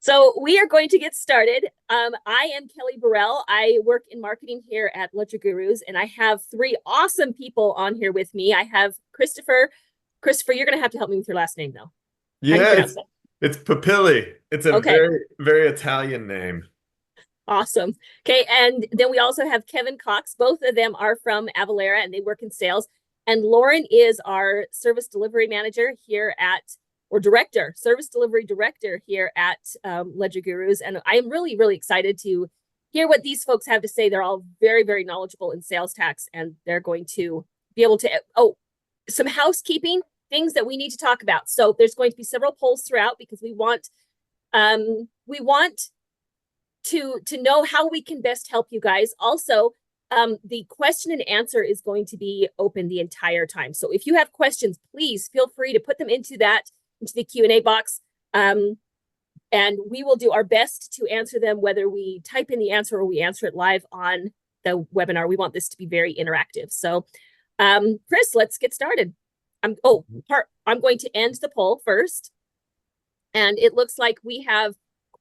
So we are going to get started. I am 𝗖𝗙𝗩𝗃𝗏. I work in marketing here at LedgerGurus, and I have three awesome people on here with me. I have Christopher. Christopher, you're going to have to help me with your last name, though. How do you pronounce that? It's Papilli. It's a Okay. very Italian name. Awesome. Okay, and then we also have Kevin Cox. Both of them are from Avalara, and they work in sales. And Lauren is our service delivery manager here at, or director, service delivery director here at LedgerGurus. And I'm really, really excited to hear what these folks have to say. They're all very, very knowledgeable in sales tax, and they're going to be able to, some housekeeping things that we need to talk about. So there's going to be several polls throughout because we want to know how we can best help you guys. Also, the question and answer is going to be open the entire time. So if you have questions, please feel free to put them into the Q&A box. And we will do our best to answer them, whether we type in the answer or we answer it live on the webinar. We want this to be very interactive. So, Chris, let's get started. I'm going to end the poll first. And it looks like we have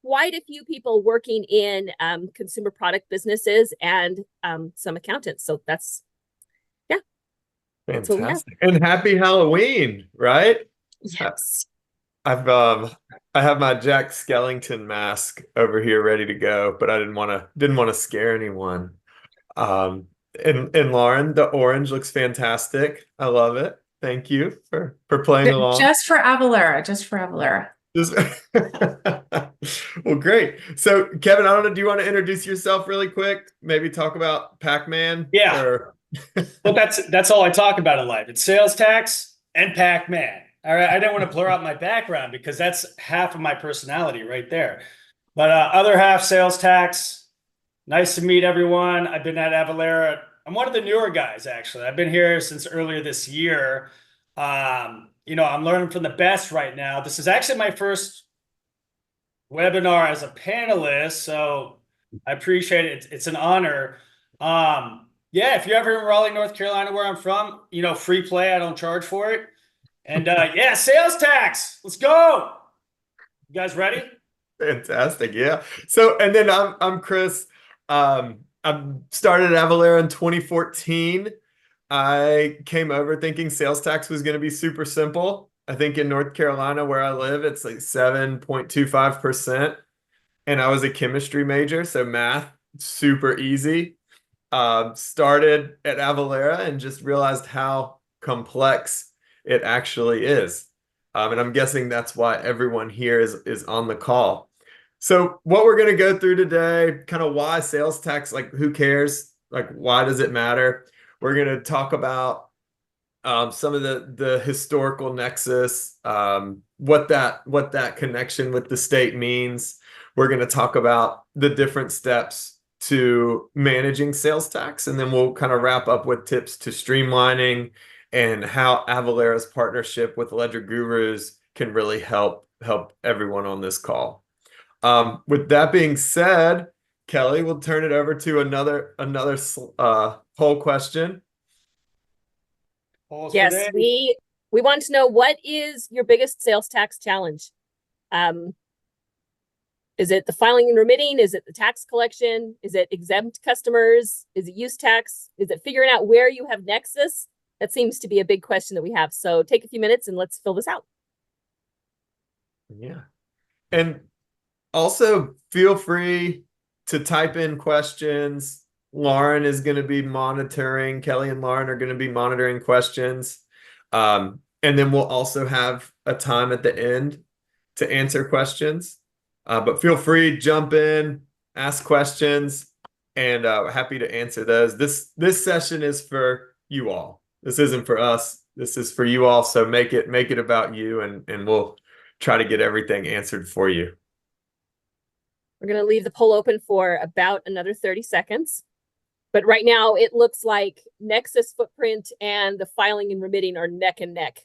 quite a few people working in consumer product businesses and some accountants. So that's, yeah. Fantastic. And happy Halloween, right? Yes. I have my Jack Skellington mask over here ready to go, but I didn't want to scare anyone. And Lauren, the orange looks fantastic. I love it. Thank you for playing along. Just for Avalara. Well, great. So, Kevin, I don't know, do you want to introduce yourself really quick? Maybe talk about Pac-Man? Yeah. Well, that's all I talk about in life. It's sales tax and Pac-Man. All right. I didn't want to blur out my background because that's half of my personality right there. But other half, sales tax. Nice to meet everyone. I've been at Avalara. I'm one of the newer guys, actually. I've been here since earlier this year. I'm learning from the best right now. This is actually my first webinar as a panelist, so I appreciate it. It's an honor. If you're ever in Raleigh, North Carolina, where I'm from, free play. I don't charge for it. And sales tax. Let's go. You guys ready? Fantastic. Yeah. So, and then I'm Chris. I started at Avalara in 2014. I came over thinking sales tax was going to be super simple. I think in North Carolina where I live, it's like 7.25%. And I was a chemistry major, so math, super easy. Started at Avalara and just realized how complex it actually is. And I'm guessing that's why everyone here is on the call. So what we're going to go through today, kind of why sales tax, like who cares? Like, why does it matter? We're going to talk about some of the historical nexus, what that connection with the state means. We're going to talk about the different steps to managing sales tax, and then we'll kind of wrap up with tips to streamlining and how Avalara's partnership with LedgerGurus can really help everyone on this call. With that being said, Kelly, we'll turn it over to another poll question. Yes, we want to know, what is your biggest sales tax challenge? Is it the filing and remitting? Is it the tax collection? Is it exempt customers? Is it use tax? Is it figuring out where you have Nexus? That seems to be a big question that we have. So take a few minutes and let's fill this out. Yeah. And also feel free to type in questions. Lauren is going to be monitoring. Kelly and Lauren are going to be monitoring questions. And then we'll also have a time at the end to answer questions. But feel free, jump in, ask questions, and happy to answer those. This session is for you all. This isn't for us. This is for you all. So make it about you, and we'll try to get everything answered for you. We're going to leave the poll open for about another 30 seconds. But right now, it looks like Nexus footprint and the filing and remitting are neck and neck.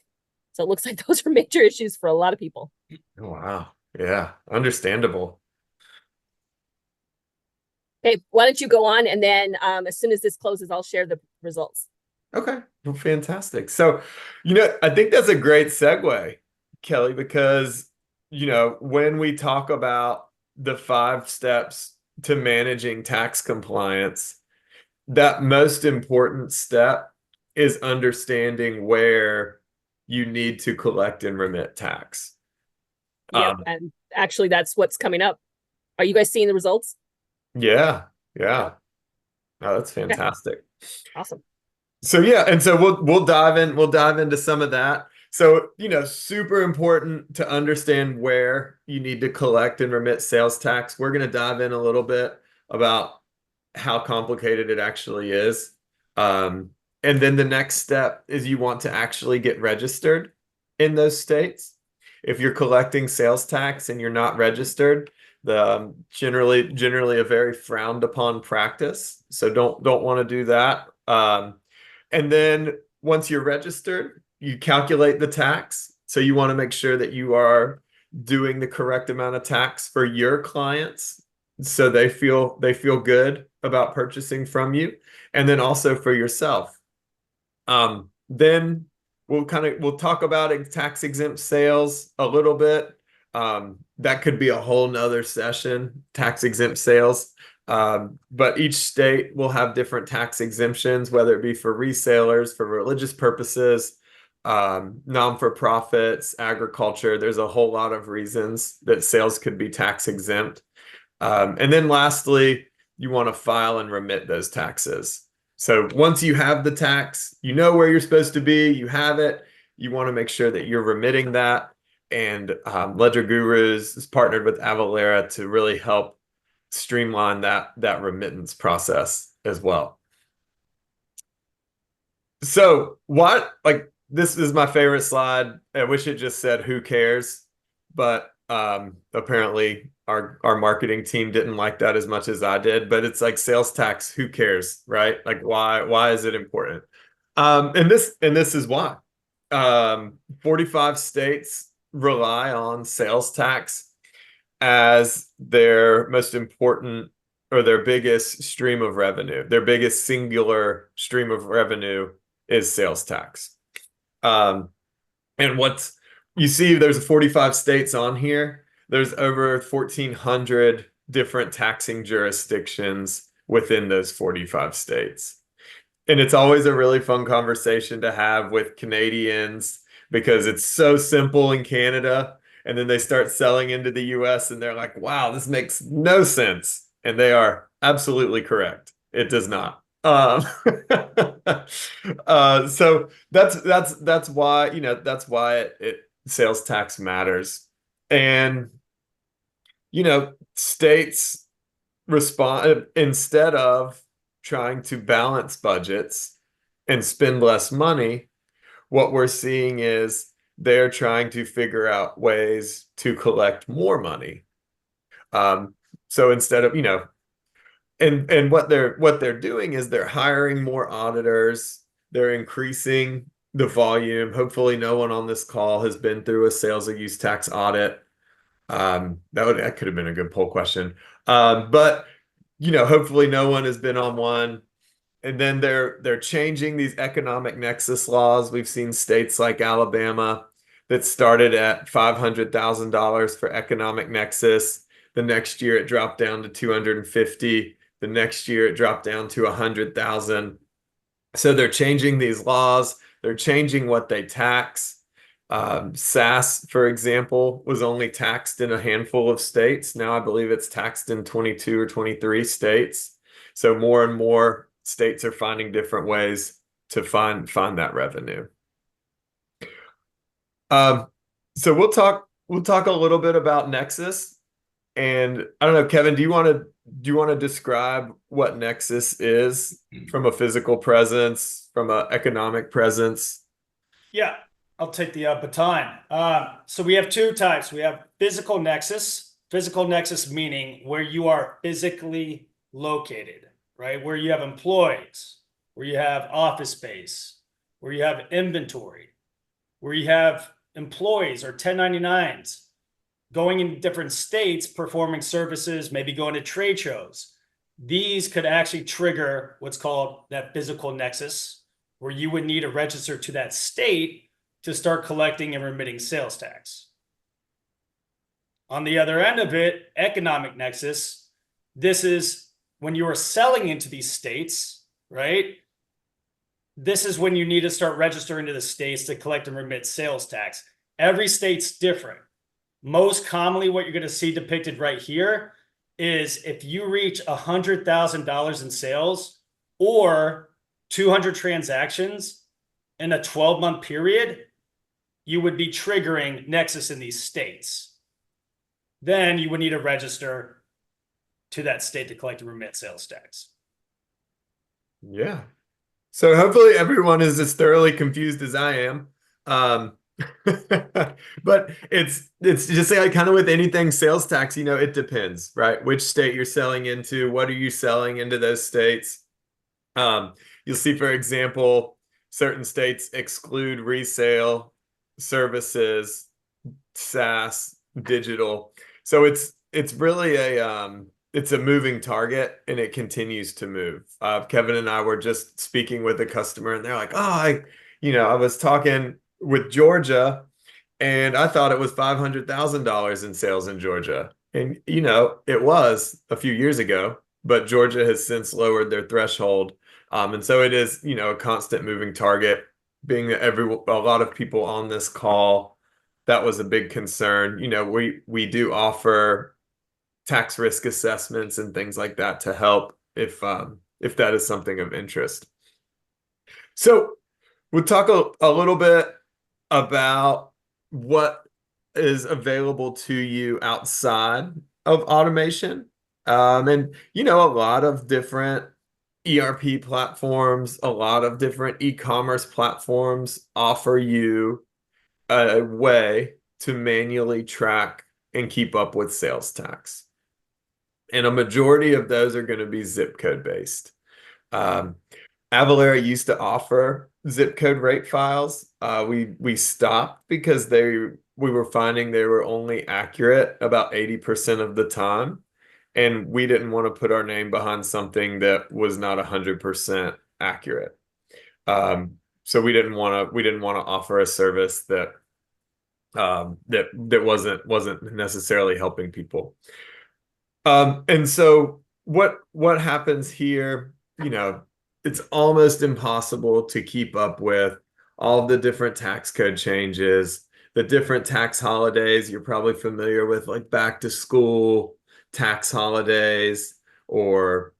So it looks like those are major issues for a lot of people. Oh, wow. Yeah, understandable. Okay, why don't you go on, and then as soon as this closes, I'll share the results. Okay, well, fantastic. So, I think that's a great segue, Kelly, because, when we talk about the 5 steps to managing tax compliance, that most important step is understanding where you need to collect and remit tax. Yep. And actually, that's what's coming up. Are you guys seeing the results? Yeah. Oh, that's fantastic. Awesome. So yeah, and so we'll dive into some of that. So, super important to understand where you need to collect and remit sales tax. We're going to dive in a little bit about how complicated it actually is. And then the next step is you want to actually get registered in those states. If you're collecting sales tax and you're not registered, the generally a very frowned upon practice. So don't want to do that. And then once you're registered, you calculate the tax. So you want to make sure that you are doing the correct amount of tax for your clients, so they feel good about purchasing from you, and then also for yourself. Then we'll talk about tax exempt sales a little bit. That could be a whole nother session, tax exempt sales. But each state will have different tax exemptions, whether it be for resellers, for religious purposes, non-for-profits, agriculture. There's a whole lot of reasons that sales could be tax exempt. And then lastly, you want to file and remit those taxes. So once you have the tax, you know where you're supposed to be, you have it, you want to make sure that you're remitting that. And LedgerGurus is partnered with Avalara to really help streamline that remittance process as well. So this is my favorite slide. I wish it just said "who cares," but apparently our marketing team didn't like that as much as I did. But it's like sales tax, who cares, right? Like why is it important? And this is why. 45 states rely on sales tax as their most important or their biggest stream of revenue. Their biggest singular stream of revenue is sales tax. And what you see, there's 45 states on here. There's over 1,400 different taxing jurisdictions within those 45 states. And it's always a really fun conversation to have with Canadians, because it's so simple in Canada. And then they start selling into the US and they're like, wow, this makes no sense. And they are absolutely correct. It does not. So that's why sales tax matters. And states respond, instead of trying to balance budgets and spend less money, what we're seeing is they're trying to figure out ways to collect more money. So instead of, and what they're doing is they're hiring more auditors, they're increasing the volume. Hopefully no one on this call has been through a sales or use tax audit. That could have been a good poll question. But hopefully no one has been on one. And then they're changing these economic nexus laws. We've seen states like Alabama that started at $500,000 for economic nexus. The next year it dropped down to 250. The next year it dropped down to 100,000. So they're changing these laws. They're changing what they tax. SaaS, for example, was only taxed in a handful of states. Now I believe it's taxed in 22 or 23 states. So more and more states are finding different ways to find that revenue. So we'll talk a little bit about Nexus. And I don't know, Kevin, do you want to describe what Nexus is from a physical presence, from an economic presence? Yeah, I'll take the baton. So we have 2 types. We have physical nexus. Physical nexus meaning where you are physically located, right? Where you have employees, where you have office space, where you have inventory, where you have employees or 1099s going in different states, performing services, maybe going to trade shows. These could actually trigger what's called that physical nexus, where you would need to register to that state to start collecting and remitting sales tax. On the other end of it, economic nexus, this is when you are selling into these states, right? This is when you need to start registering to the states to collect and remit sales tax. Every state's different. Most commonly, what you're going to see depicted right here is if you reach $100,000 in sales or 200 transactions in a 12-month period, you would be triggering Nexus in these states. Then you would need to register to that state to collect and remit sales tax. Yeah. So hopefully everyone is as thoroughly confused as I am. But it's just like kind of with anything sales tax, it depends, right? Which state you're selling into, what are you selling into those states? You'll see, for example, certain states exclude resale, services, SaaS, digital. So it's really it's a moving target, and it continues to move. Kevin and I were just speaking with a customer, and they're like, I was talking with Georgia, and I thought it was $500,000 in sales in Georgia. And, it was a few years ago, but Georgia has since lowered their threshold. And so it is, a constant moving target. Being that a lot of people on this call, that was a big concern. We do offer tax risk assessments and things like that to help if that is something of interest. So we'll talk a little bit about what is available to you outside of automation. And, a lot of different ERP platforms, a lot of different e-commerce platforms offer you a way to manually track and keep up with sales tax. And a majority of those are going to be zip code based. Avalara used to offer zip code rate files. We stopped because we were finding they were only accurate about 80% of the time. And we didn't want to put our name behind something that was not 100% accurate. So we didn't want to offer a service that wasn't necessarily helping people. And so what happens here, it's almost impossible to keep up with all the different tax code changes, the different tax holidays. You're probably familiar with, like, back to school tax holidays, or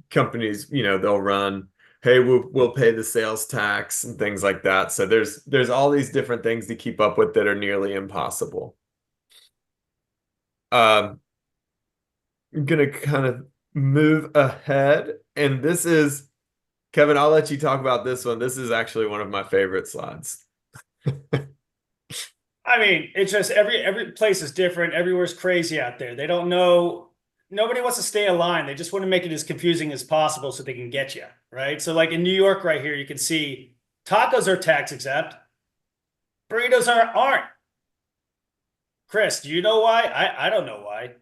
companies, they'll run, hey, we'll pay the sales tax and things like that. So there's all these different things to keep up with that are nearly impossible. I'm gonna kind of move ahead, and this is, Kevin, I'll let you talk about this one. This is actually one of my favorite slides. I mean, it's just every place is different. Everywhere's crazy out there. They don't know. Nobody wants to stay aligned. They just want to make it as confusing as possible so they can get you, right? So like in New York right here, you can see tacos are tax exempt. Burritos aren't. Chris, do you know why? I don't know why.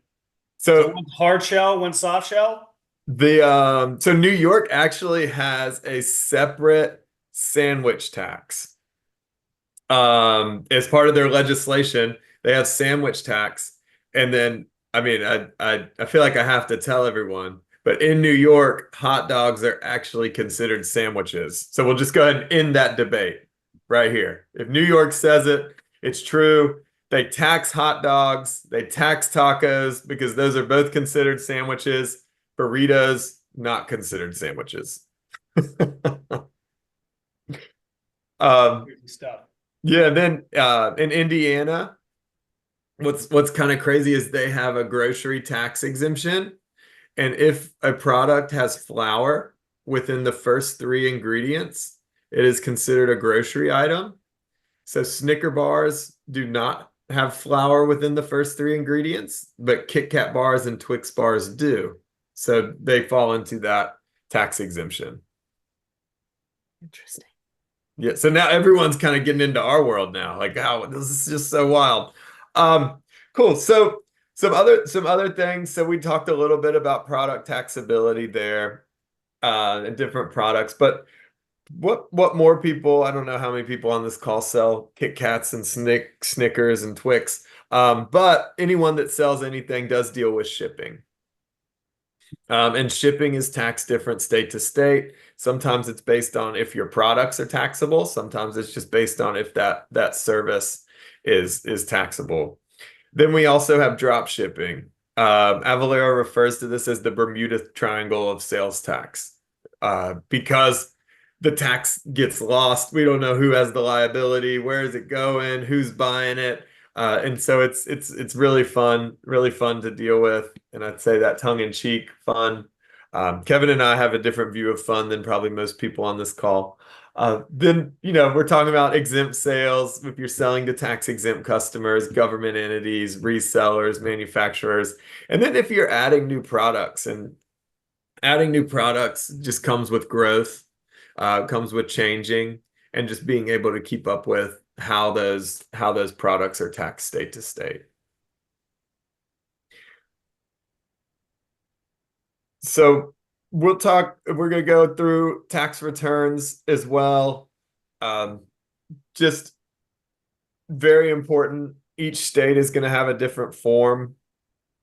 So one's hard shell, one's soft shell. So New York actually has a separate sandwich tax. As part of their legislation, they have sandwich tax. And then, I mean, I feel like I have to tell everyone, but in New York, hot dogs are actually considered sandwiches. So we'll just go ahead and end that debate right here. If New York says it, it's true. They tax hot dogs, they tax tacos, because those are both considered sandwiches. Burritos, not considered sandwiches. Stuff. Yeah, then in Indiana, what's kind of crazy is they have a grocery tax exemption. And if a product has flour within the first 3 ingredients, it is considered a grocery item. So Snicker bars do not have flour within the first 3 ingredients, but Kit Kat bars and Twix bars do. So they fall into that tax exemption. Interesting. Yeah, so now everyone's kind of getting into our world now. Like, oh, this is just so wild. Cool. So some other things. So we talked a little bit about product taxability there, and different products. But what more people? I don't know how many people on this call sell Kit Kats and Snickers and Twix. But anyone that sells anything does deal with shipping. And shipping is taxed different state to state. Sometimes it's based on if your products are taxable. Sometimes it's just based on if that service is taxable. Then we also have drop shipping. Avalara refers to this as the Bermuda Triangle of sales tax. Because the tax gets lost, we don't know who has the liability, where is it going, who's buying it. And so it's really fun to deal with. And I'd say that tongue-in-cheek fun. Kevin and I have a different view of fun than probably most people on this call. Then, we're talking about exempt sales. If you're selling to tax-exempt customers, government entities, resellers, manufacturers. And then if you're adding new products, and adding new products just comes with growth, comes with changing, and just being able to keep up with how those products are taxed state to state. So we're going to go through tax returns as well. Just very important. Each state is going to have a different form.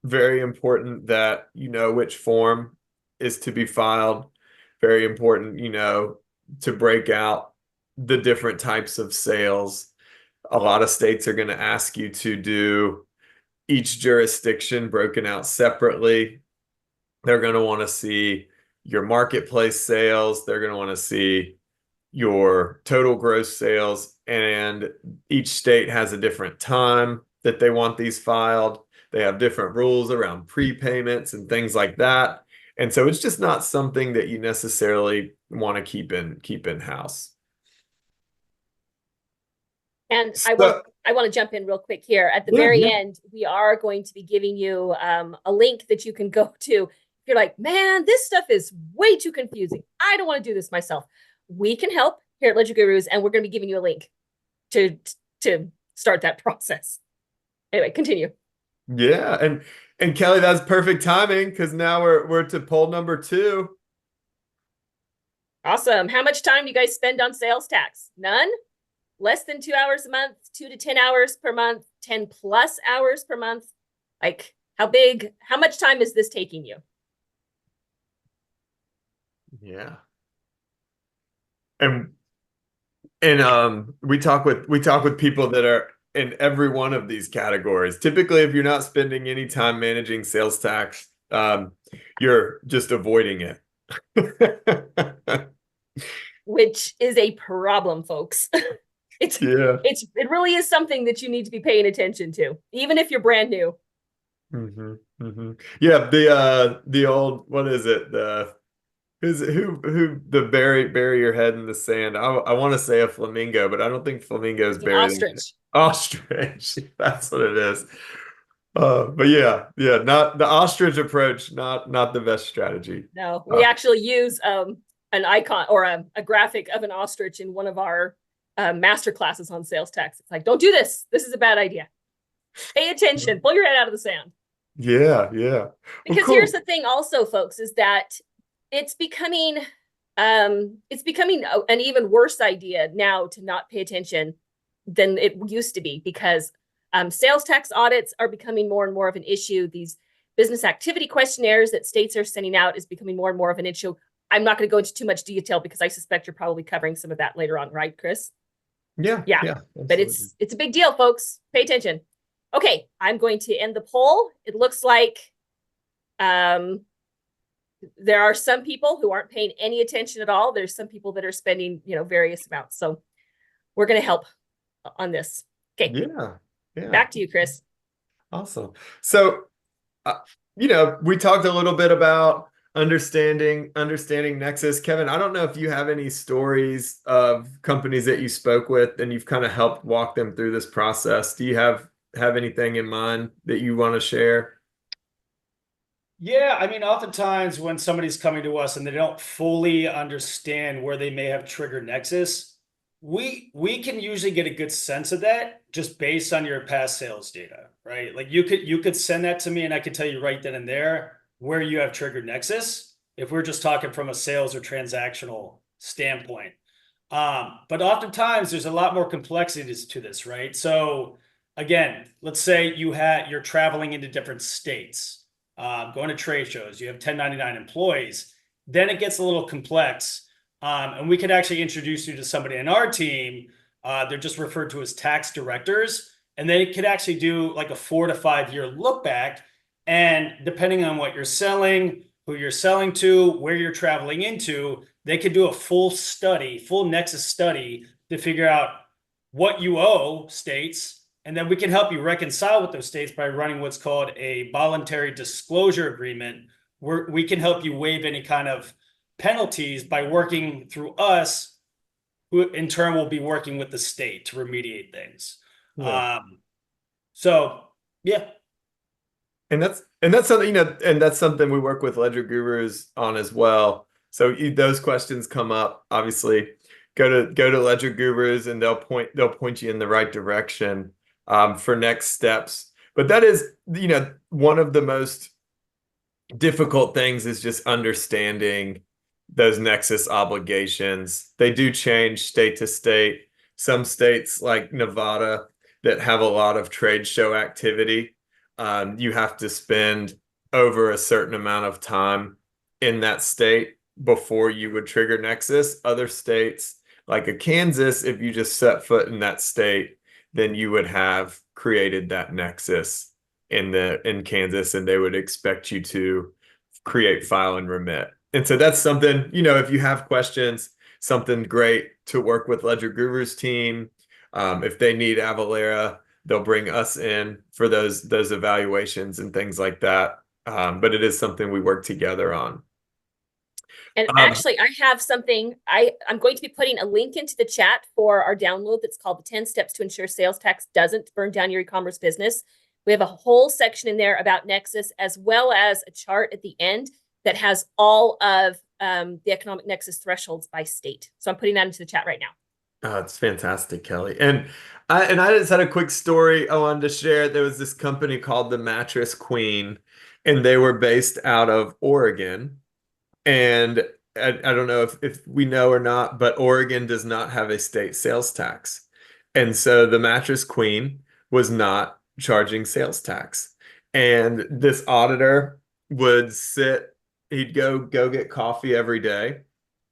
Very important that you know which form is to be filed. Very important, to break out the different types of sales. A lot of states are going to ask you to do each jurisdiction broken out separately. They're going to want to see your marketplace sales. They're going to want to see your total gross sales. And each state has a different time that they want these filed. They have different rules around prepayments and things like that. And so it's just not something that you necessarily want to keep in-house. And I want to jump in real quick here. At the very end, we are going to be giving you a link that you can go to. If you're like, man, this stuff is way too confusing, I don't want to do this myself. We can help here at LedgerGurus, and we're going to be giving you a link to start that process. Anyway, continue. Yeah, and Kelly, that's perfect timing because now we're to poll number 2. Awesome. How much time do you guys spend on sales tax? None? Less than 2 hours a month, 2 to 10 hours per month, 10 plus hours per month? Like, how much time is this taking you? Yeah. And we talk with people that are in every one of these categories. Typically, if you're not spending any time managing sales tax, you're just avoiding it. Which is a problem, folks. It really is something that you need to be paying attention to, even if you're brand new. Yeah, the old, what is it? Who the bury your head in the sand. I want to say a flamingo, but I don't think flamingos bury ostrich. Ostrich. That's what it is. But yeah, not the ostrich approach, not the best strategy. No, we actually use an icon or a graphic of an ostrich in one of our master classes on sales tax. It's like, don't do this. This is a bad idea. Pay attention. Pull your head out of the sand. Yeah. Because cool. Here's the thing also, folks, is that it's becoming an even worse idea now to not pay attention than it used to be, because sales tax audits are becoming more and more of an issue. These business activity questionnaires that states are sending out is becoming more and more of an issue. I'm not going to go into too much detail because I suspect you're probably covering some of that later on, right, Chris? Yeah. But it's a big deal, folks. Pay attention. Okay, I'm going to end the poll. It looks like there are some people who aren't paying any attention at all. There's some people that are spending, various amounts. So we're going to help on this. Okay. Yeah. Back to you, Chris. Awesome. So, we talked a little bit about understanding Nexus. Kevin, I don't know if you have any stories of companies that you spoke with and you've kind of helped walk them through this process. Do you have anything in mind that you want to share? Yeah, I mean, oftentimes when somebody's coming to us and they don't fully understand where they may have triggered Nexus, we can usually get a good sense of that just based on your past sales data, right? Like you could send that to me and I could tell you right then and there where you have triggered Nexus, if we're just talking from a sales or transactional standpoint. But oftentimes there's a lot more complexities to this, right? So again, let's say you're traveling into different states, going to trade shows, you have 1099 employees, then it gets a little complex. And we could actually introduce you to somebody in our team. They're just referred to as tax directors, and they could actually do like a 4 to 5 year look back. And depending on what you're selling, who you're selling to, where you're traveling into, they could do a full Nexus study to figure out what you owe states. And then we can help you reconcile with those states by running what's called a voluntary disclosure agreement, where we can help you waive any kind of penalties by working through us, who in turn will be working with the state to remediate things. Yeah. So yeah. And that's something, you know, and that's something we work with LedgerGurus on as well. So those questions come up, obviously, go to LedgerGurus and they'll point you in the right direction for next steps. But that is, you know, one of the most difficult things is just understanding those Nexus obligations. They do change state to state. Some states like Nevada that have a lot of trade show activity, you have to spend over a certain amount of time in that state before you would trigger Nexus. Other states like a Kansas, if you just set foot in that state, then you would have created that Nexus in Kansas, and they would expect you to create, file, and remit. And so that's something, you know, if you have questions, something great to work with LedgerGurus team. If they need Avalara, they'll bring us in for those evaluations and things like that. But it is something we work together on. And actually, I have something. I'm going to be putting a link into the chat for our download that's called the 10 Steps to Ensure Sales Tax Doesn't Burn Down Your E-commerce Business. We have a whole section in there about Nexus, as well as a chart at the end that has all of the economic Nexus thresholds by state. So I'm putting that into the chat right now. Oh, it's fantastic, Kelly. And I just had a quick story I wanted to share. There was this company called the Mattress Queen, and they were based out of Oregon. And I don't know if we know or not, but Oregon does not have a state sales tax. And so the Mattress Queen was not charging sales tax. And this auditor would he'd go get coffee every day.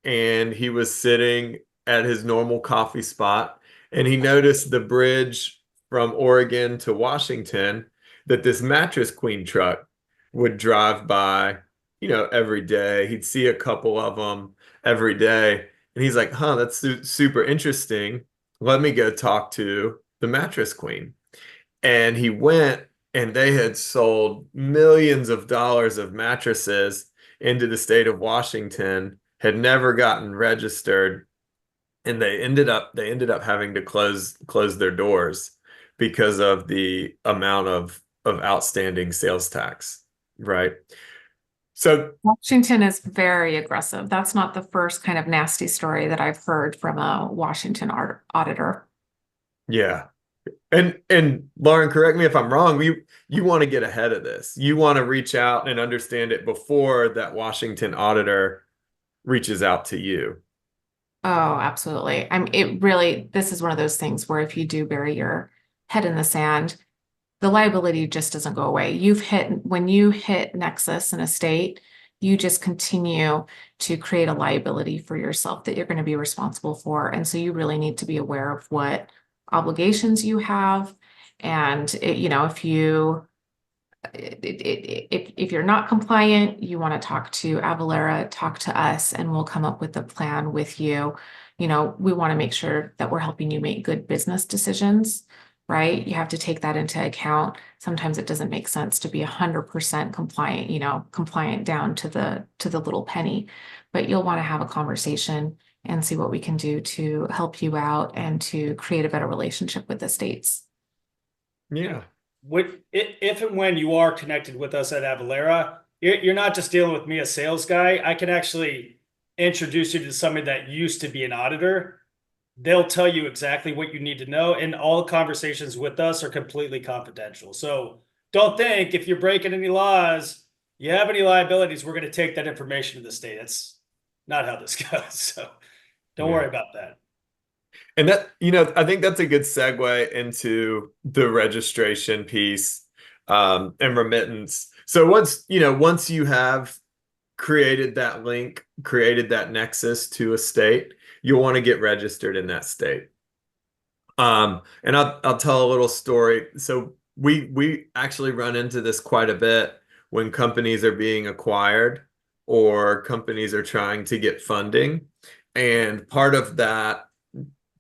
And he was sitting at his normal coffee spot, and he noticed the bridge from Oregon to Washington that this Mattress Queen truck would drive by, you know, every day. He'd see a couple of them every day. And he's like, huh, that's super interesting. Let me go talk to the Mattress Queen. And he went, and they had sold millions of dollars of mattresses into the state of Washington, had never gotten registered. And they ended up having to close their doors because of the amount of outstanding sales tax, right? So Washington is very aggressive. That's not the first kind of nasty story that I've heard from a Washington auditor. yeah. And Lauren, correct me if I'm wrong, you want to get ahead of this. You want to reach out and understand it before that Washington auditor reaches out to you. Oh, absolutely. This is one of those things where if you do bury your head in the sand, the liability just doesn't go away. When you hit Nexus in a state, you just continue to create a liability for yourself that you're going to be responsible for. And so you really need to be aware of what obligations you have. And if you're not compliant, you want to talk to Avalara, talk to us, and we'll come up with a plan with you. You know, we want to make sure that we're helping you make good business decisions, right? You have to take that into account. Sometimes it doesn't make sense to be 100% compliant, compliant down to the little penny, but you'll want to have a conversation and see what we can do to help you out and to create a better relationship with the states. Yeah. If and when you are connected with us at Avalara, you're not just dealing with me, a sales guy. I can actually introduce you to somebody that used to be an auditor. They'll tell you exactly what you need to know, and all conversations with us are completely confidential. So don't think if you're breaking any laws, you have any liabilities, we're going to take that information to the state. That's not how this goes. So don't worry about that. And that, you know, I think that's a good segue into the registration piece, and remittance. So once you have created that link, created that nexus to a state, you'll want to get registered in that state. And I'll tell a little story. So we actually run into this quite a bit when companies are being acquired or companies are trying to get funding. And part of that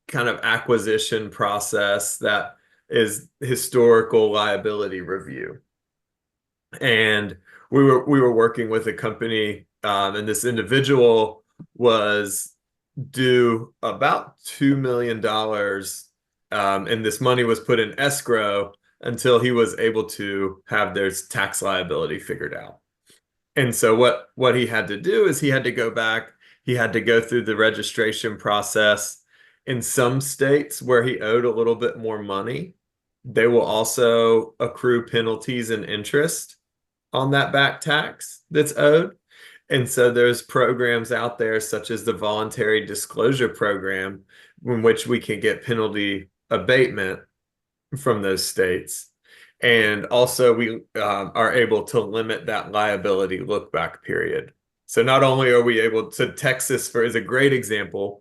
kind of acquisition process that is historical liability review. And we were working with a company, and this individual was due about $2 million, and this money was put in escrow until he was able to have their tax liability figured out. And so what he had to do is he had to go back, he had to go through the registration process. In some states where he owed a little bit more money, they will also accrue penalties and interest on that back tax that's owed. And so there's programs out there such as the voluntary disclosure program in which we can get penalty abatement from those states. And also we are able to limit that liability look back period. So not only are we able to, Texas is a great example,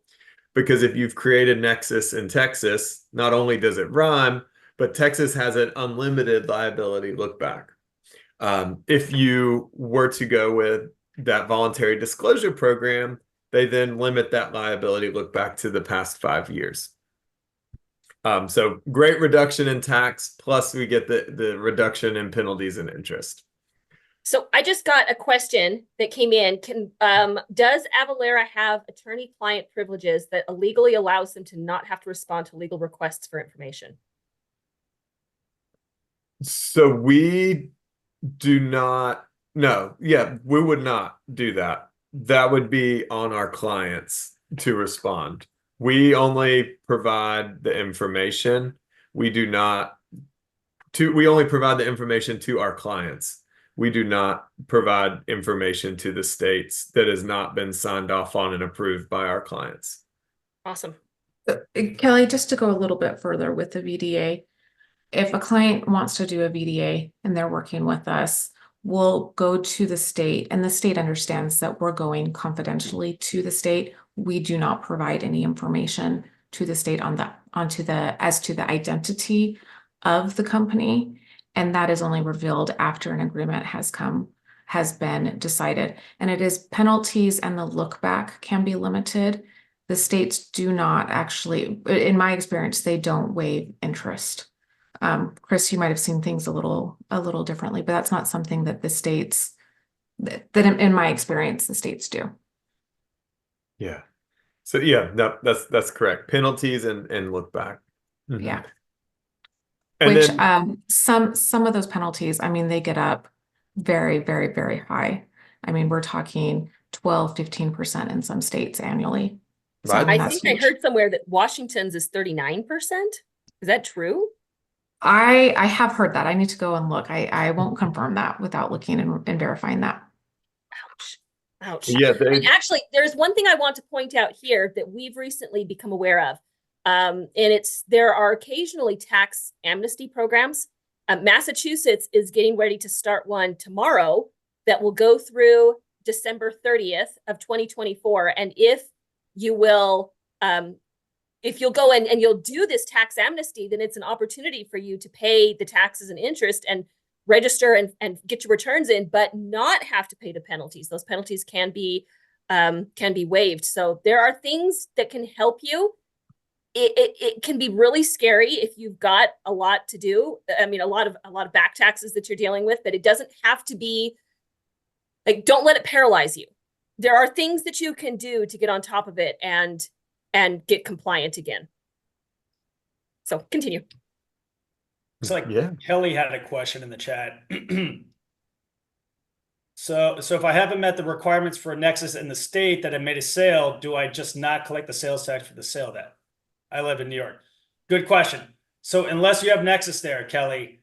because if you've created Nexus in Texas, not only does it run, but Texas has an unlimited liability look back. If you were to go with that voluntary disclosure program, they then limit that liability look back to the past 5 years. So great reduction in tax, plus we get the reduction in penalties and interest. So I just got a question that came in. Does Avalara have attorney-client privileges that legally allows them to not have to respond to legal requests for information? So we do not, no, yeah, we would not do that. That would be on our clients to respond. We only provide the information. We only provide the information to our clients. We do not provide information to the states that has not been signed off on and approved by our clients. Awesome. Kelly, just to go a little bit further with the VDA, if a client wants to do a VDA and they're working with us, we'll go to the state, and the state understands that we're going confidentially to the state. We do not provide any information to the state as to the identity of the company. And that is only revealed after an agreement has been decided. And it is penalties and the look back can be limited. The states do not actually, in my experience, they don't waive interest. Chris, you might have seen things a little differently, but that's not something that the states, that in my experience, the states do. Yeah. So yeah, no, that's correct. Penalties and look back. Mm-hmm. Yeah. And which then, some of those penalties, I mean, they get up very, very, very high. I mean, we're talking 12, 15% in some states annually. So, Right. I think I heard somewhere that Washington's is 39%. Is that true? I have heard that. I need to go and look. I won't confirm that without looking and verifying that. Ouch. Ouch. yeah, And actually, there's one thing I want to point out here that we've recently become aware of. And there are occasionally tax amnesty programs. Massachusetts is getting ready to start one tomorrow that will go through December 30th of 2024. And if you will, if you'll go in and you'll do this tax amnesty, then it's an opportunity for you to pay the taxes and interest and register and get your returns in, but not have to pay the penalties. Those penalties can be waived. So there are things that can help you. It can be really scary if you've got a lot to do. I mean, a lot of back taxes that you're dealing with, but it doesn't have to be like, don't let it paralyze you. There are things that you can do to get on top of it and get compliant again. So continue. It's like yeah. Kelly had a question in the chat. So if I haven't met the requirements for a Nexus in the state that I made a sale, do I just not collect the sales tax for the sale then? I live in New York. Good question. So unless you have Nexus there, Kelly,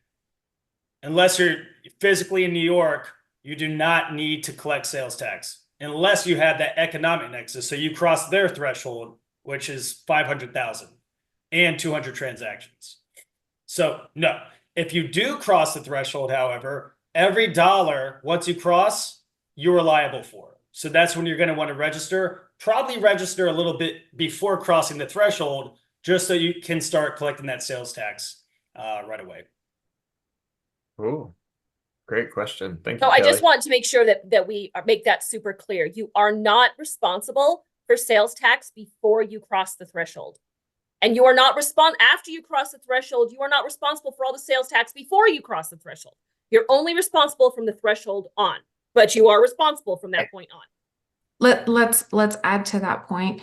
unless you're physically in New York, you do not need to collect sales tax unless you have that economic Nexus. So you cross their threshold, which is 500,000. and 200 transactions. So no, if you do cross the threshold, however, every dollar, once you cross, you're liable for. So that's when you're going to want to register, probably register a little bit before crossing the threshold, just so you can start collecting that sales tax right away. Ooh, great question. Thank So you, I Kelly. just want to make sure that we make that super clear. You are not responsible for sales tax before you cross the threshold. And you are not after you cross the threshold, you are not responsible for all the sales tax before you cross the threshold. You're only responsible from the threshold on, but you are responsible from that point on. Let's add to that point.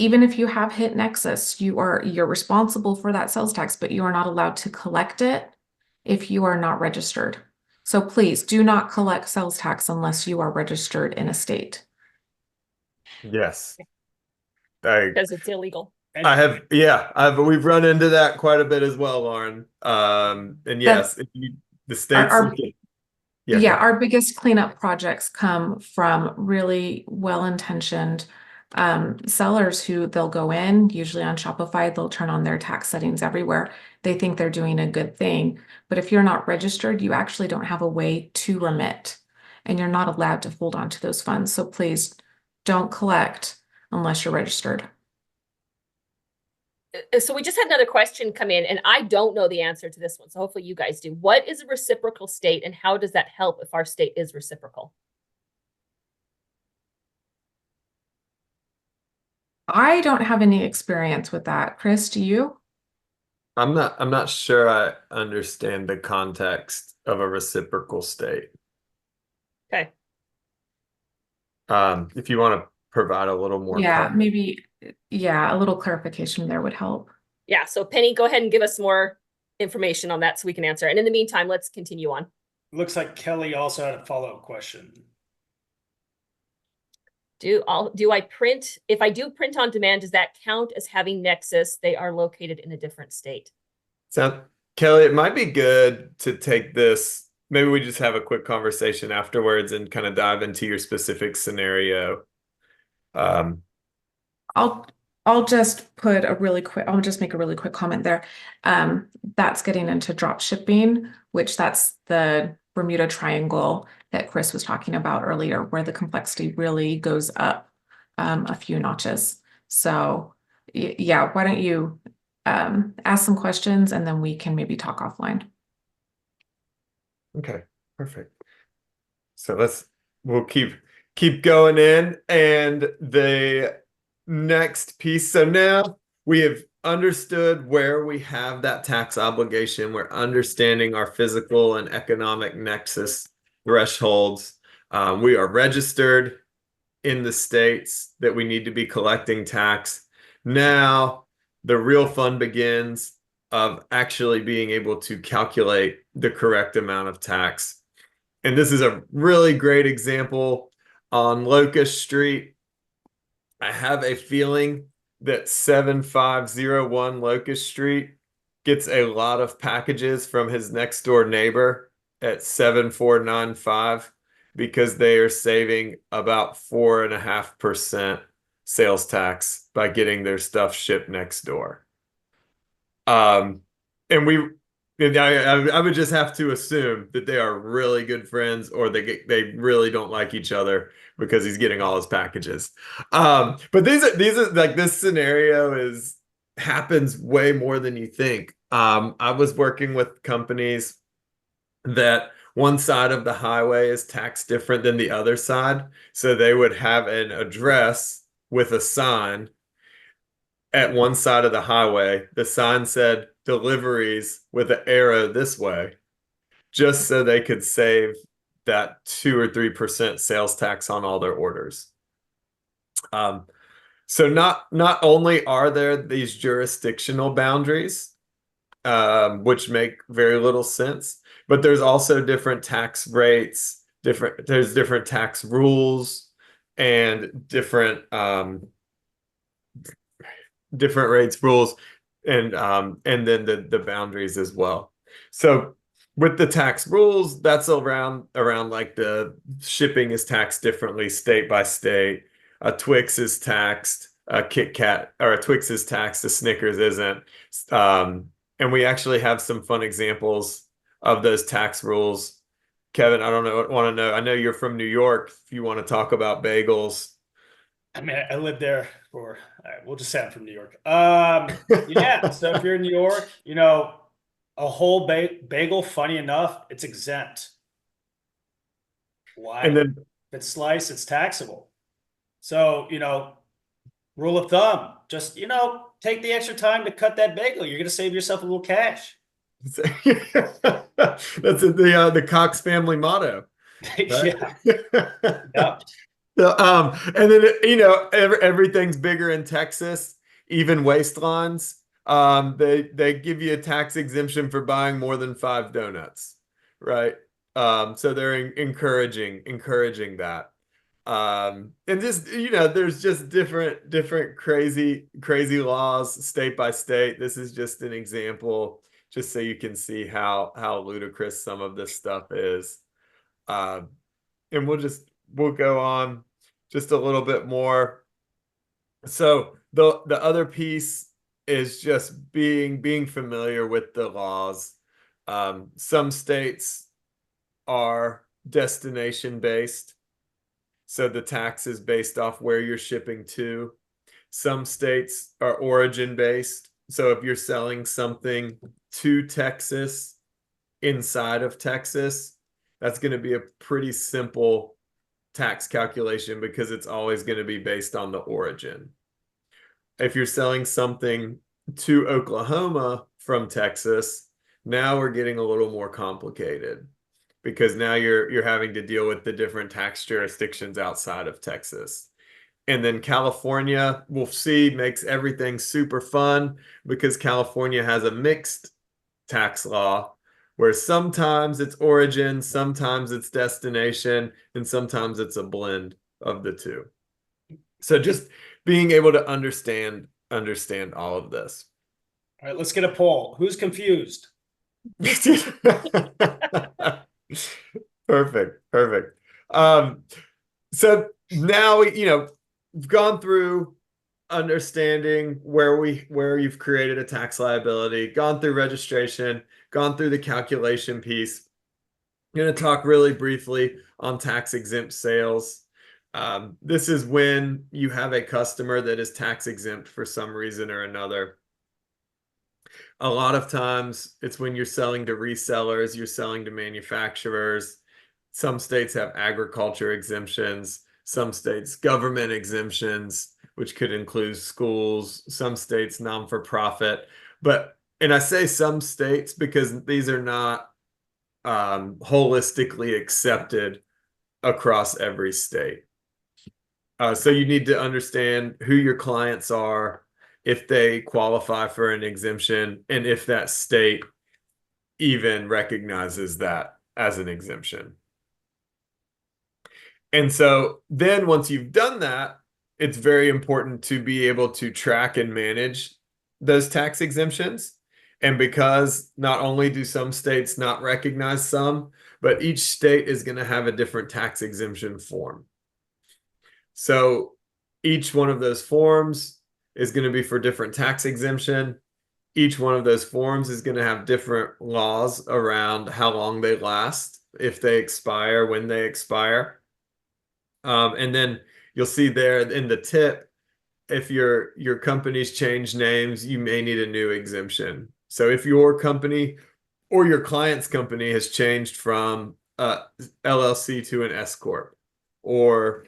Even if you have hit Nexus, you're responsible for that sales tax, but you are not allowed to collect it if you are not registered. So please do not collect sales tax unless you are registered in a state. Yes. Because it's illegal. We've run into that quite a bit as well, Lauren. And yes, the states. Our biggest cleanup projects come from really well-intentioned sellers who they'll go in, usually on Shopify, they'll turn on their tax settings everywhere. They think they're doing a good thing. But if you're not registered, you actually don't have a way to remit, and you're not allowed to hold on to those funds. So please don't collect unless you're registered. So we just had another question come in, and I don't know the answer to this one. So hopefully you guys do. What is a reciprocal state, and how does that help if our state is reciprocal? I don't have any experience with that. Chris, do you? I'm not sure I understand the context of a reciprocal state. Okay. If you want to provide a little more maybe a little clarification there would help. Yeah, so Penny, go ahead and give us more information on that so we can answer. And in the meantime, let's continue on. Looks like Kelly also had a follow-up question. Do I print, if I do print on demand, does that count as having Nexus? They are located in a different state. So, Kelly, it might be good to take this. Maybe we just have a quick conversation afterwards and kind of dive into your specific scenario. I'll just make a really quick comment there. That's getting into drop shipping, which that's the Bermuda Triangle that Chris was talking about earlier, where the complexity really goes up a few notches. So yeah, why don't you ask some questions and then we can maybe talk offline. Okay, perfect. So we'll keep going in, and the next piece. So now we have understood where we have that tax obligation. We're understanding our physical and economic nexus thresholds. We are registered in the states that we need to be collecting tax. Now the real fun begins of actually being able to calculate the correct amount of tax. And this is a really great example on Locust Street. I have a feeling that 7501 Locust Street gets a lot of packages from his next door neighbor at 7495 because they are saving about 4.5% sales tax by getting their stuff shipped next door. And I would just have to assume that they are really good friends, or they really don't like each other because he's getting all his packages. But these are like, this scenario happens way more than you think. I was working with companies that one side of the highway is taxed different than the other side. So they would have an address with a sign at one side of the highway. The sign said deliveries with an arrow this way, just so they could save that 2 or 3% sales tax on all their orders. So not only are there these jurisdictional boundaries, which make very little sense, but there's also different tax rates, there's different tax rules, and different rates, rules, and then the boundaries as well. So with the tax rules, that's around like the shipping is taxed differently state by state. A Twix is taxed a Kit Kat or a Twix is taxed, a Snickers isn't. And we actually have some fun examples of those tax rules. Kevin, I don't know, want to know. I know you're from New York. If you want to talk about bagels. I mean, I lived there for, all right, we'll just say I'm from New York. Yeah. So if you're in New York, you know, a whole bagel, funny enough, it's exempt. Why? And then If it's sliced, it's taxable. So, you know, rule of thumb, just, you know, take the extra time to cut that bagel. You're going to save yourself a little cash. that's the Cox family motto. Right? Yeah. So, and then, you know, everything's bigger in Texas, even waistlines. They give you a tax exemption for buying more than 5 donuts, right? So they're encouraging that. And just, you know, there's just different crazy laws state by state. This is just an example, just so you can see how ludicrous some of this stuff is. And we'll go on just a little bit more. So the other piece is just being familiar with the laws. Some states are destination based, so the tax is based off where you're shipping to. Some states are origin based, so if you're selling something to Texas inside of Texas, that's going to be a pretty simple tax calculation because it's always going to be based on the origin. If you're selling something to Oklahoma from Texas, now we're getting a little more complicated because now you're having to deal with the different tax jurisdictions outside of Texas. And then California, we'll see, makes everything super fun because California has a mixed tax law where sometimes it's origin, sometimes it's destination, and sometimes it's a blend of the two. So just being able to understand all of this. All right, let's get a poll. Who's confused? Perfect. So now you know, we've gone through understanding where you've created a tax liability, gone through registration, gone through the calculation piece. I'm going to talk really briefly on tax exempt sales. This is when you have a customer that is tax exempt for some reason or another. A lot of times it's when you're selling to resellers, you're selling to manufacturers. Some states have agriculture exemptions, some states government exemptions, which could include schools, some states non-for-profit. And I say some states because these are not holistically accepted across every state. So you need to understand who your clients are, if they qualify for an exemption, and if that state even recognizes that as an exemption. And so then once you've done that, it's very important to be able to track and manage those tax exemptions. And because not only do some states not recognize some, but each state is going to have a different tax exemption form. So each one of those forms is going to be for different tax exemption. Each one of those forms is going to have different laws around how long they last, if they expire, when they expire. And then you'll see there in the tip, if your company's changed names, you may need a new exemption. So if your company or your client's company has changed from LLC to an S Corp, or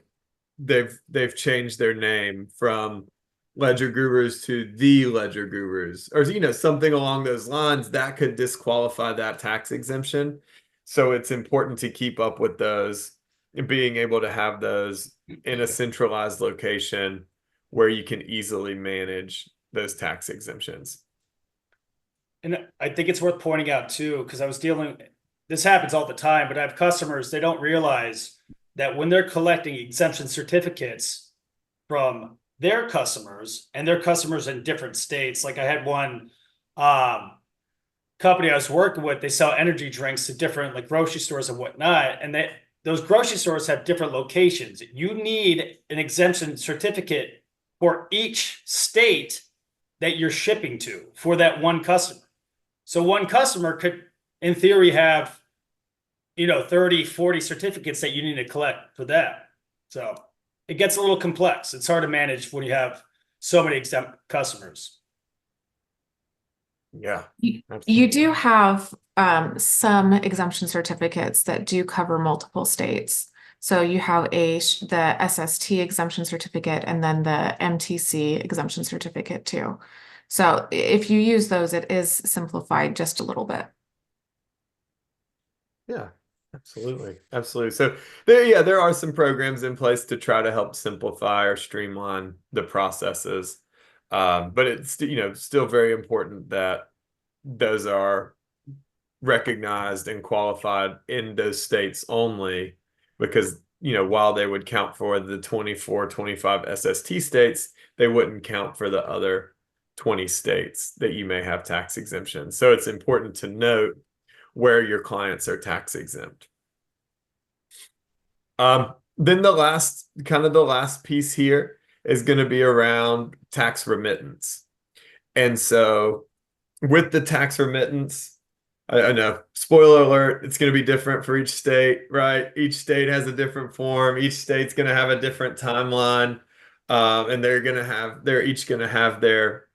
they've changed their name from LedgerGurus to the LedgerGurus, or you know, something along those lines, that could disqualify that tax exemption. So it's important to keep up with those and being able to have those in a centralized location where you can easily manage those tax exemptions. And I think it's worth pointing out too, because this happens all the time, but I have customers, they don't realize that when they're collecting exemption certificates from their customers and their customers in different states. Like I had one company I was working with, they sell energy drinks to different like grocery stores and whatnot. And those grocery stores have different locations. You need an exemption certificate for each state that you're shipping to for that one customer. So one customer could, in theory, have, 30, 40 certificates that you need to collect for that. So it gets a little complex. It's hard to manage when you have so many exempt customers. Yeah. You do have some exemption certificates that do cover multiple states. So you have the SST exemption certificate and then the MTC exemption certificate too. So if you use those, it is simplified just a little bit. Yeah, absolutely. Absolutely. So there are some programs in place to try to help simplify or streamline the processes. But it's, still very important that those are recognized and qualified in those states only, because, while they would count for the 24, 25 SST states, they wouldn't count for the other 20 states that you may have tax exemptions. So it's important to note where your clients are tax exempt. Then the last piece here is going to be around tax remittance. And so with the tax remittance, I know, spoiler alert, it's going to be different for each state, right? Each state has a different form. Each state's going to have a different timeline. And they're each going to have their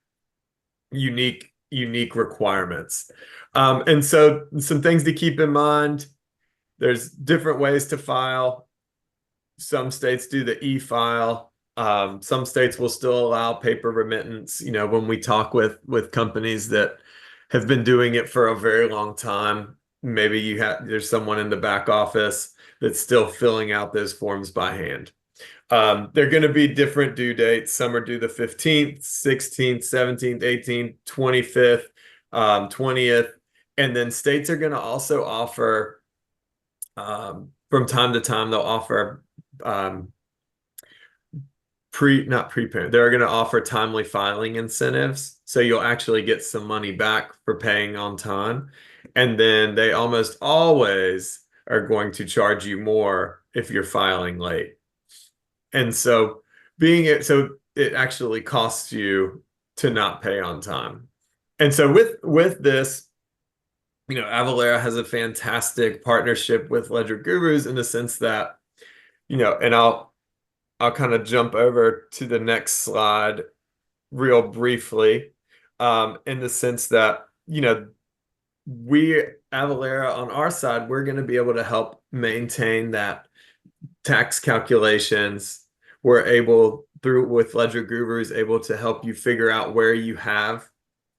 unique requirements. And so some things to keep in mind: there's different ways to file. Some states do the e-file. Some states will still allow paper remittance. When we talk with companies that have been doing it for a very long time, maybe there's someone in the back office that's still filling out those forms by hand. They're going to be different due dates. Some are due the 15th, 16th, 17th, 18th, 25th, 20th. And then states are going to also offer, from time to time, they'll offer they're going to offer timely filing incentives. So you'll actually get some money back for paying on time. And then they almost always are going to charge you more if you're filing late. And so it actually costs you to not pay on time. And so with this, Avalara has a fantastic partnership with LedgerGurus in the sense that, and I'll kind of jump over to the next slide real briefly, in the sense that, Avalara on our side, we're going to be able to help maintain that tax calculations. We're able, with LedgerGurus, able to help you figure out where you have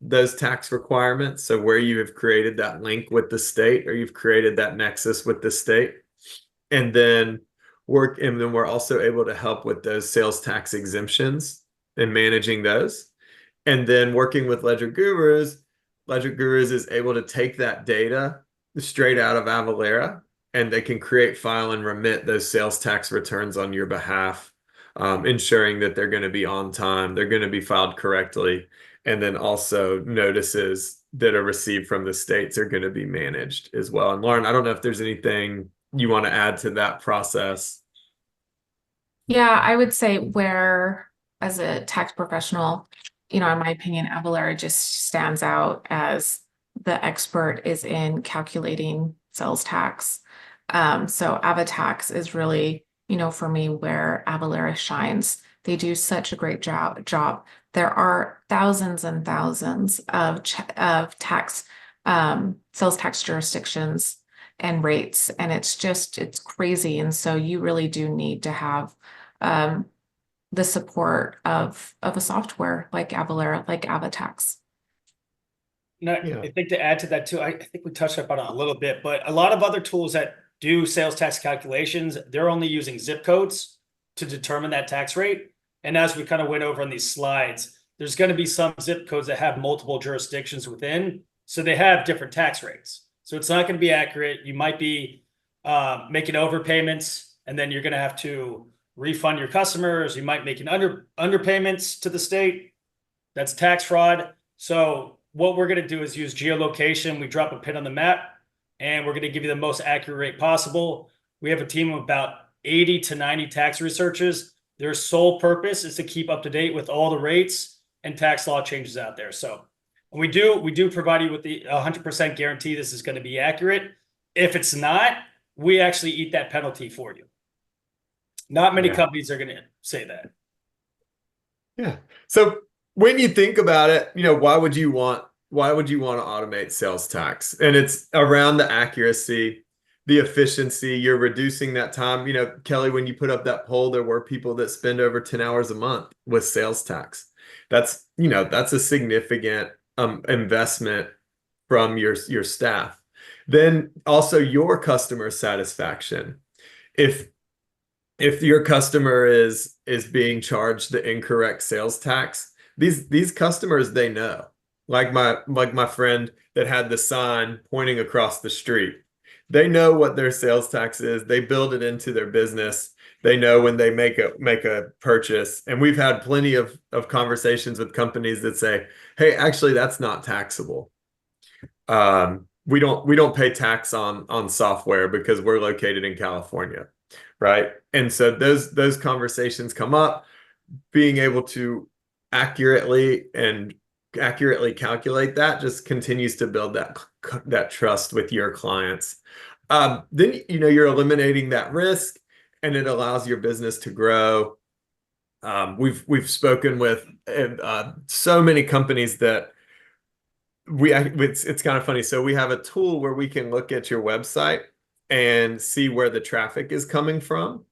those tax requirements. So where you have created that link with the state, or you've created that nexus with the state. And then we're also able to help with those sales tax exemptions and managing those. And then working with LedgerGurus is able to take that data straight out of Avalara, and they can create, file, and remit those sales tax returns on your behalf, ensuring that they're going to be on time, they're going to be filed correctly, and then also notices that are received from the states are going to be managed as well. And Lauren, I don't know if there's anything you want to add to that process. Yeah, I would say where, as a tax professional, in my opinion, Avalara just stands out as the expert is in calculating sales tax. So AvaTax is really, for me, where Avalara shines. They do such a great job. There are thousands and thousands of tax, sales tax jurisdictions and rates, and it's crazy. And so you really do need to have the support of a software like Avalara, like AvaTax. I think to add to that too, I think we touched upon it a little bit, but a lot of other tools that do sales tax calculations, they're only using zip codes to determine that tax rate. And as we kind of went over on these slides, there's going to be some zip codes that have multiple jurisdictions within, so they have different tax rates. So it's not going to be accurate. You might be making overpayments, and then you're going to have to refund your customers. You might make an underpayments to the state. That's tax fraud. So what we're going to do is use geolocation. We drop a pin on the map, and we're going to give you the most accurate rate possible. We have a team of about 80 to 90 tax researchers Their sole purpose is to keep up to date with all the rates and tax law changes out there. So we do provide you with the 100% guarantee this is going to be accurate. If it's not, we actually eat that penalty for you. Not many companies are going to say that. Yeah. So when you think about it, why would you want to automate sales tax? And it's around the accuracy, the efficiency. You're reducing that time. Kelly, when you put up that poll, there were people that spend over 10 hours a month with sales tax. That's a significant investment from your staff. Then also your customer satisfaction. If your customer is being charged the incorrect sales tax, these customers, they know. Like my friend that had the sign pointing across the street. They know what their sales tax is. They build it into their business. They know when they make a purchase. And we've had plenty of conversations with companies that say, hey, actually, that's not taxable. We don't pay tax on software because we're located in California, right? And so those conversations come up. Being able to accurately calculate that just continues to build that trust with your clients. Then you're eliminating that risk, and it allows your business to grow. We've spoken with so many companies that it's kind of funny. So we have a tool where we can look at your website and see where the traffic is coming from.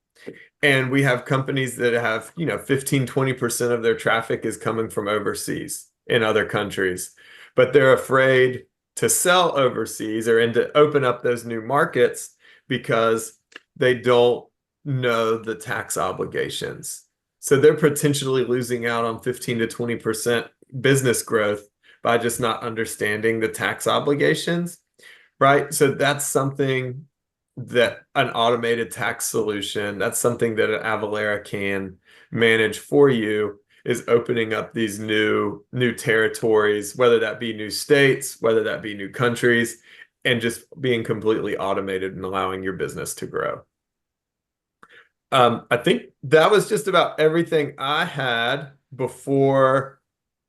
And we have companies that have, 15-20% of their traffic is coming from overseas in other countries, but they're afraid to sell overseas or to open up those new markets because they don't know the tax obligations. So they're potentially losing out on 15 to 20% business growth by just not understanding the tax obligations, right? So that's something that an automated tax solution, that's something that an Avalara can manage for you, is opening up these new territories, whether that be new states, whether that be new countries, and just being completely automated and allowing your business to grow. I think that was just about everything I had before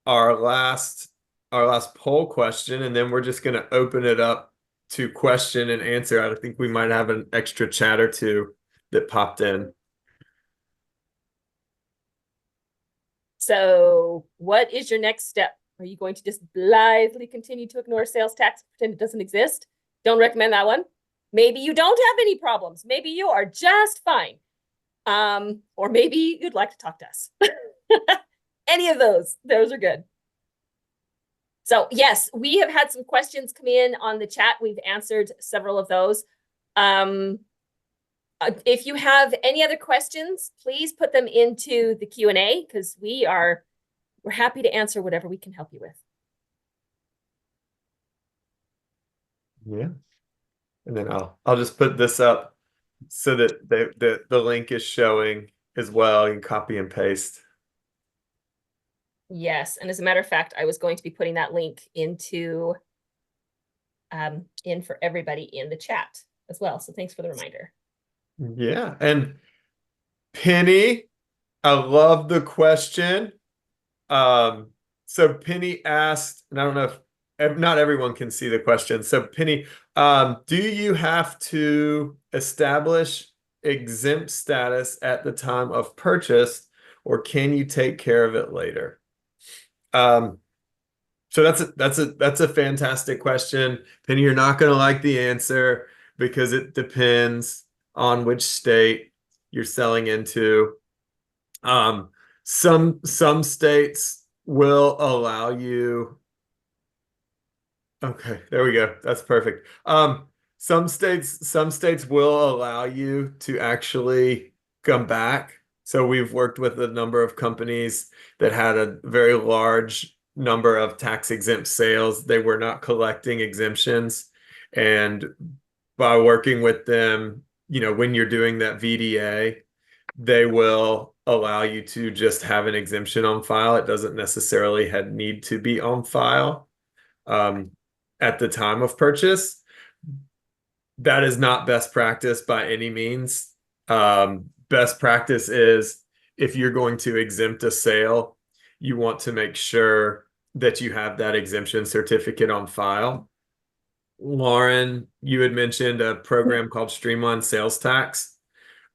our last poll question, and then we're just going to open it up to question and answer. I think we might have an extra chat or two that popped in. So what is your next step? Are you going to just blithely continue to ignore sales tax, pretend it doesn't exist? Don't recommend that one. Maybe you don't have any problems. Maybe you are just fine. Or maybe you'd like to talk to us. Any of those are good. So yes, we have had some questions come in on the chat. We've answered several of those. If you have any other questions, please put them into the Q&A, because we're happy to answer whatever we can help you with. Yeah. And then I'll just put this up so that the link is showing as well. You can copy and paste. Yes, and as a matter of fact, I was going to be putting that link into in for everybody in the chat as well. So thanks for the reminder. Yeah, and Penny, I love the question. So Penny asked, and I don't know if not everyone can see the question. So Penny, do you have to establish exempt status at the time of purchase, or can you take care of it later? So that's a fantastic question, Penny. You're not going to like the answer because it depends on which state you're selling into. Some states will allow you. Okay, there we go. That's perfect. Some states will allow you to actually come back. So we've worked with a number of companies that had a very large number of tax exempt sales. They were not collecting exemptions. And by working with them, when you're doing that VDA, they will allow you to just have an exemption on file. It doesn't necessarily need to be on file at the time of purchase. That is not best practice by any means. Best practice is if you're going to exempt a sale, you want to make sure that you have that exemption certificate on file. Lauren, you had mentioned a program called Streamline Sales Tax.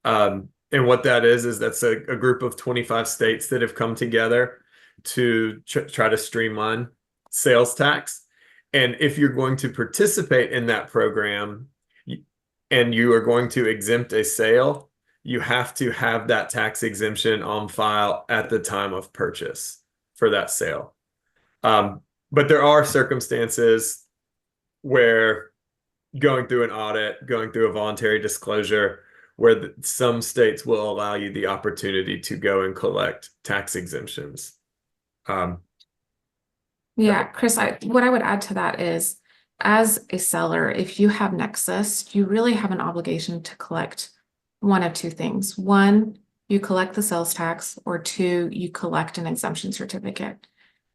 And what that is that's a group of 25 states that have come together to try to streamline sales tax. And if you're going to participate in that program and you are going to exempt a sale, you have to have that tax exemption on file at the time of purchase for that sale. But there are circumstances where going through an audit, going through a voluntary disclosure, where some states will allow you the opportunity to go and collect tax exemptions. Yeah, Chris, what I would add to that is, as a seller, if you have Nexus, you really have an obligation to collect one of two things. One, you collect the sales tax, or two, you collect an exemption certificate.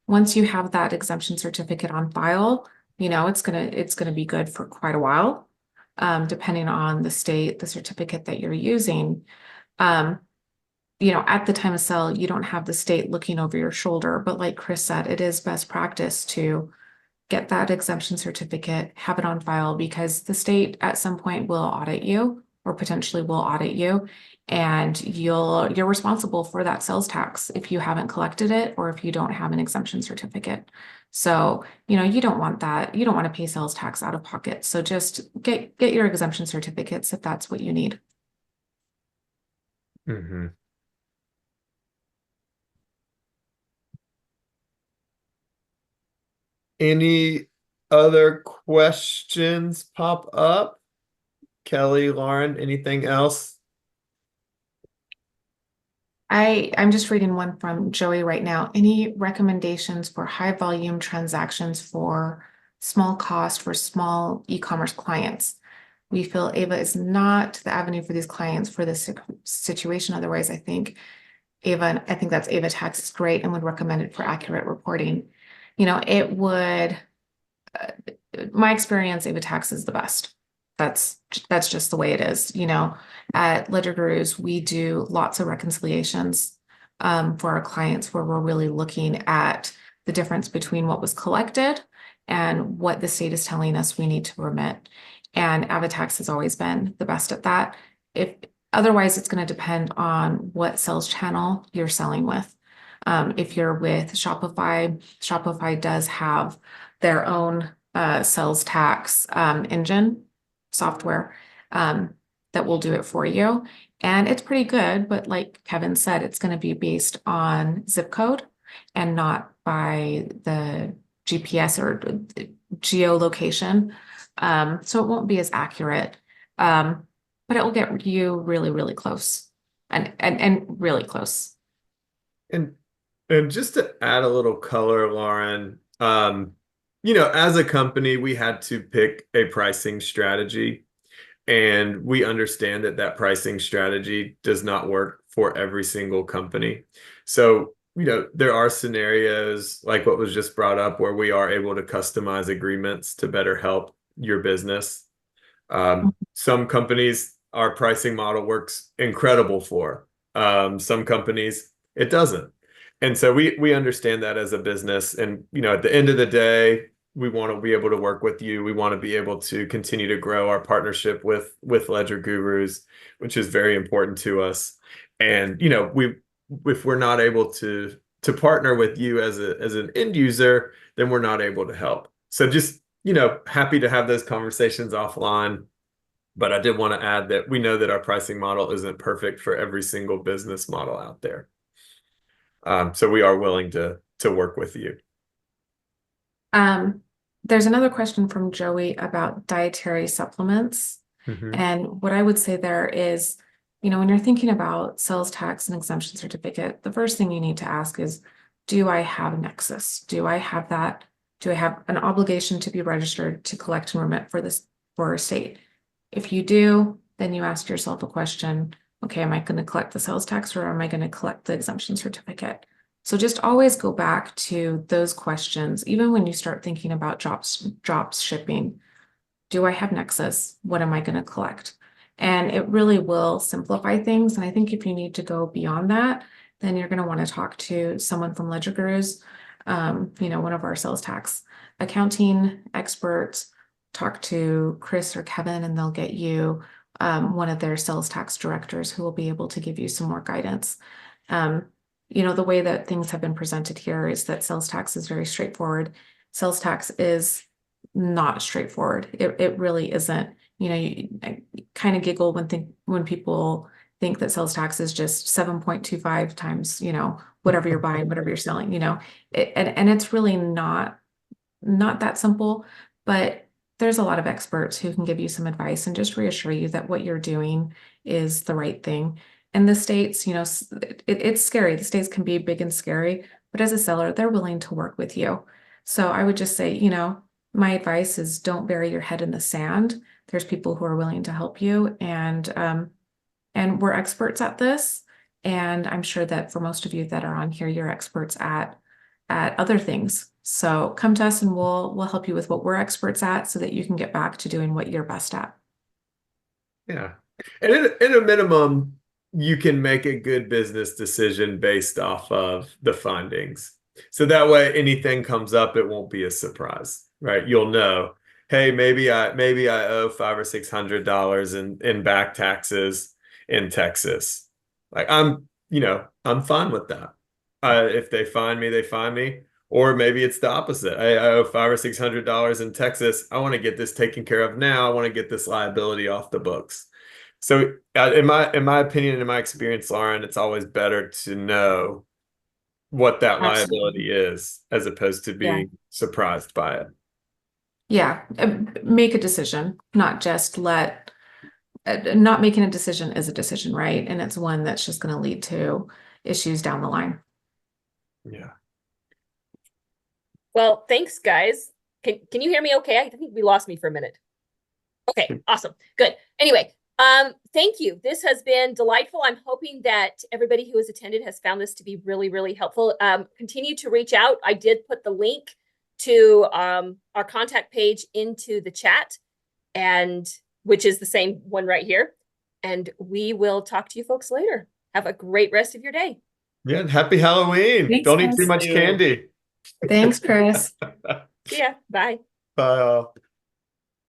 Once you have that exemption certificate on file, you know, it's gonna be good for quite a while, depending on the state, the certificate that you're using. You know, at the time of sale, you don't have the state looking over your shoulder, but like Chris said, it is best practice to get that exemption certificate, have it on file, because the state at some point will audit you, or potentially will audit you, and you're responsible for that sales tax if you haven't collected it, or if you don't have an exemption certificate. So, you know, you don't want that. You don't want to pay sales tax out of pocket. So just get your exemption certificates if that's what you need. Mm-hmm. Any other questions pop up? Kelly, Lauren, anything else? I'm just reading one from Joey right now. Any recommendations for high volume transactions for small cost for small e-commerce clients? We feel Ava is not the avenue for these clients for this situation. Otherwise, I think that's Ava Tax is great and would recommend it for accurate reporting. You know, it would, my experience, Ava Tax is the best. That's just the way it is. You know, at LedgerGurus, we do lots of reconciliations for our clients, where we're really looking at the difference between what was collected and what the state is telling us we need to remit. And Avatax has always been the best at that. Otherwise, it's going to depend on what sales channel you're selling with. If you're with Shopify does have their own sales tax engine software that will do it for you. And it's pretty good, but like Kevin said, it's going to be based on zip code and not by the GPS or geolocation. So it won't be as accurate, but it will get you really, really close and really close. And just to add a little color, Lauren, you know, as a company, we had to pick a pricing strategy, and we understand that pricing strategy does not work for every single company. So, you know, there are scenarios like what was just brought up where we are able to customize agreements to better help your business. Some companies, our pricing model works incredible for. Some companies, it doesn't. And so we understand that as a business. And, you know, at the end of the day, we want to be able to work with you. We want to be able to continue to grow our partnership with LedgerGurus, which is very important to us. And, you know, if we're not able to partner with you as an end user, then we're not able to help. So just, you know, happy to have those conversations offline. But I did want to add that we know that our pricing model isn't perfect for every single business model out there. So we are willing to work with you. There's another question from Joey about dietary supplements. Mm-hmm. And what I would say there is, you know, when you're thinking about sales tax and exemption certificate, the first thing you need to ask is, do I have Nexus? Do I have that? Do I have an obligation to be registered to collect and remit for a state? If you do, then you ask yourself a question, okay, am I going to collect the sales tax, or am I going to collect the exemption certificate? So just always go back to those questions, even when you start thinking about drops shipping. Do I have Nexus? What am I going to collect? And it really will simplify things. And I think if you need to go beyond that, then you're going to want to talk to someone from LedgerGurus, one of our sales tax accounting experts. Talk to Chris or Kevin, and they'll get you one of their sales tax directors who will be able to give you some more guidance. The way that things have been presented here is that sales tax is very straightforward. Sales tax is not straightforward. It really isn't. I kind of giggle when people think that sales tax is just 7.25 times, whatever you're buying, whatever you're selling, and it's really not that simple, but there's a lot of experts who can give you some advice and just reassure you that what you're doing is the right thing. And the states, it's scary. The states can be big and scary, but as a seller, they're willing to work with you. So I would just say, my advice is don't bury your head in the sand. There's people who are willing to help you, and we're experts at this. And I'm sure that for most of you that are on here, you're experts at other things. So come to us and we'll help you with what we're experts at so that you can get back to doing what you're best at. Yeah. And at a minimum, you can make a good business decision based off of the findings. So that way anything comes up, it won't be a surprise, right? You'll know, hey, maybe I owe $500 or $600 in back taxes in Texas. Like I'm fine with that. If they find me, they find me. Or maybe it's the opposite. I owe $500 or $600 in Texas. I want to get this taken care of now. I want to get this liability off the books. So in my opinion, in my experience, Lauren, it's always better to know what that liability is as opposed to being surprised by it. Yeah. Make a decision, not just not making a decision is a decision, right? And it's one that's just going to lead to issues down the line. Yeah. Well, thanks, guys. Can you hear me okay? I think we lost me for a minute. Okay, awesome. Good. Anyway, thank you. This has been delightful. I'm hoping that everybody who has attended has found this to be really, really helpful. Continue to reach out. I did put the link to our contact page into the chat, and which is the same one right here. And we will talk to you folks later. Have a great rest of your day. Yeah. Happy Halloween. Thanks, Don't eat guys. too much candy. Thanks, Chris. See ya. Bye. Bye all.